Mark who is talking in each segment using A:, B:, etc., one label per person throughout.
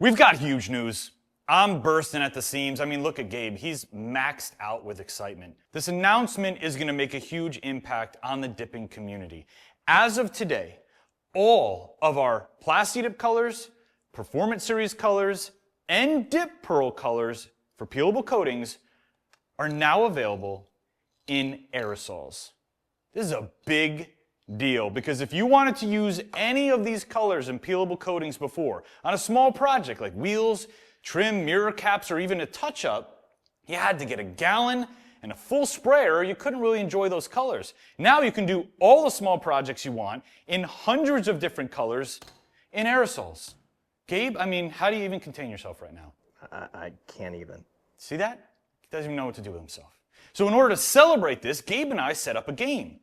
A: We've got huge news. I'm bursting at the seams. I mean, look at Gabe. He's maxed out with excitement. This announcement is going to make a huge impact on the dipping community. As of today, all of our Plasti Dip colors, Performance Series colors, and Dip Pearl colors for peelable coatings are now available in aerosols. This is a big deal, because if you wanted to use any of these colors in peelable coatings before on a small project like wheels, trim, mirror caps, or even a touch-up, you had to get a gallon and a full sprayer, or you couldn't really enjoy those colors. Now you can do all the small projects you want in hundreds of different colors in aerosols. Gabe, I mean, how do you even contain yourself right now?
B: I can't even.
A: See that? He doesn't even know what to do with himself. So in order to celebrate this, Gabe and I set up a game.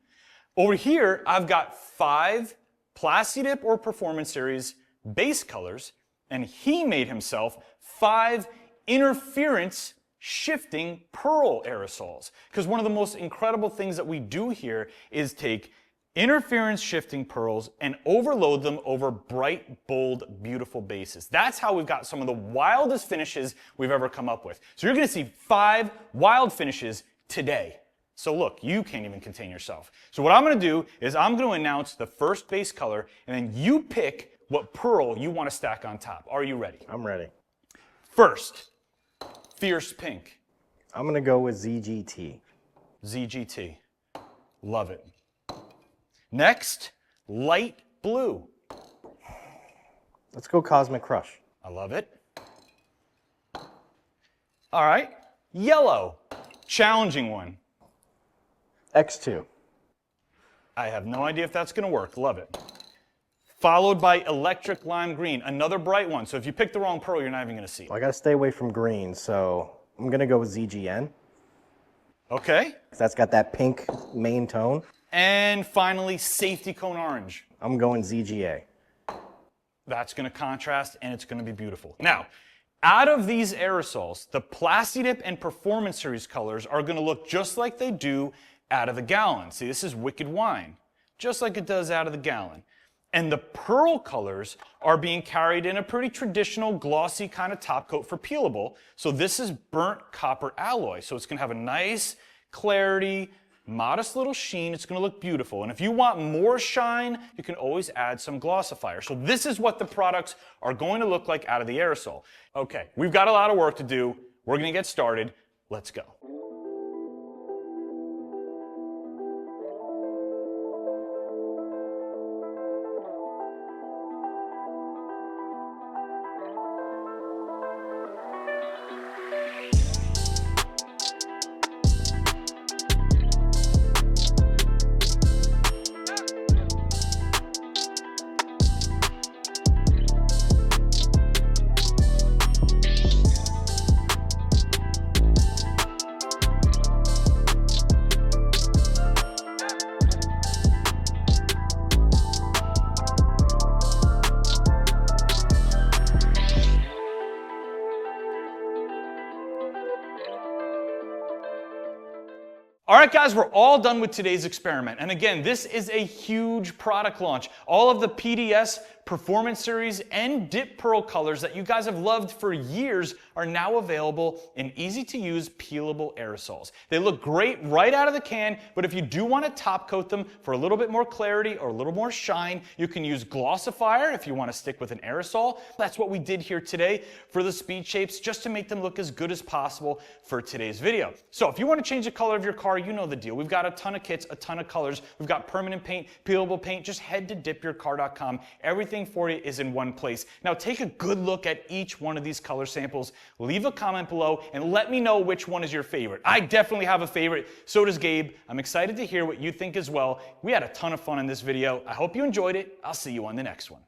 A: Over here, I've got 5 Plasti Dip or Performance Series base colors, and he made himself 5 interference shifting pearl aerosols. Because one of the most incredible things that we do here is take interference shifting pearls and overload them over bright, bold, beautiful bases. That's how we've got some of the wildest finishes we've ever come up with. So you're going to see 5 wild finishes today. So look, you can't even contain yourself. So what I'm going to do is I'm going to announce the first base color, and then you pick what pearl you want to stack on top. Are you ready?
B: I'm ready.
A: First, Fierce Pink.
B: I'm going to go with ZGT.
A: ZGT. Love it. Next, Light Blue.
B: Let's go Cosmic Crush.
A: I love it. All right, Yellow. Challenging one.
B: X2.
A: I have no idea if that's going to work. Love it. Followed by Electric Lime Green, another bright one. So if you pick the wrong pearl, you're not even going to see it.
B: Well, I got to stay away from green, so I'm going to go with ZGN.
A: Okay.
B: That's got that pink main tone.
A: And finally, Safety Cone Orange.
B: I'm going ZGA.
A: That's going to contrast, and it's going to be beautiful. Now, out of these aerosols, the Plasti Dip and Performance Series colors are going to look just like they do out of the gallon. See, this is Wicked Wine, just like it does out of the gallon. And the pearl colors are being carried in a pretty traditional glossy kind of top coat for peelable. So this is burnt copper alloy. So it's going to have a nice clarity, modest little sheen. It's going to look beautiful. And if you want more shine, you can always add some glossifier. So this is what the products are going to look like out of the aerosol. Okay, we've got a lot of work to do. We're going to get started. Let's go. All right, guys, we're all done with today's experiment. And again, this is a huge product launch. All of the PDS, Performance Series, and Dip Pearl colors that you guys have loved for years are now available in easy-to-use peelable aerosols. They look great right out of the can, but if you do want to top coat them for a little bit more clarity or a little more shine, you can use glossifier if you want to stick with an aerosol. That's what we did here today for the Speed Shapes, just to make them look as good as possible for today's video. So if you want to change the color of your car, you know the deal. We've got a ton of kits, a ton of colors. We've got permanent paint, peelable paint. Just head to DipYourCar.com. Everything for you is in one place. Now take a good look at each one of these color samples. Leave a comment below and let me know which one is your favorite. I definitely have a favorite. So does Gabe. I'm excited to hear what you think as well. We had a ton of fun in this video. I hope you enjoyed it. I'll see you on the next one.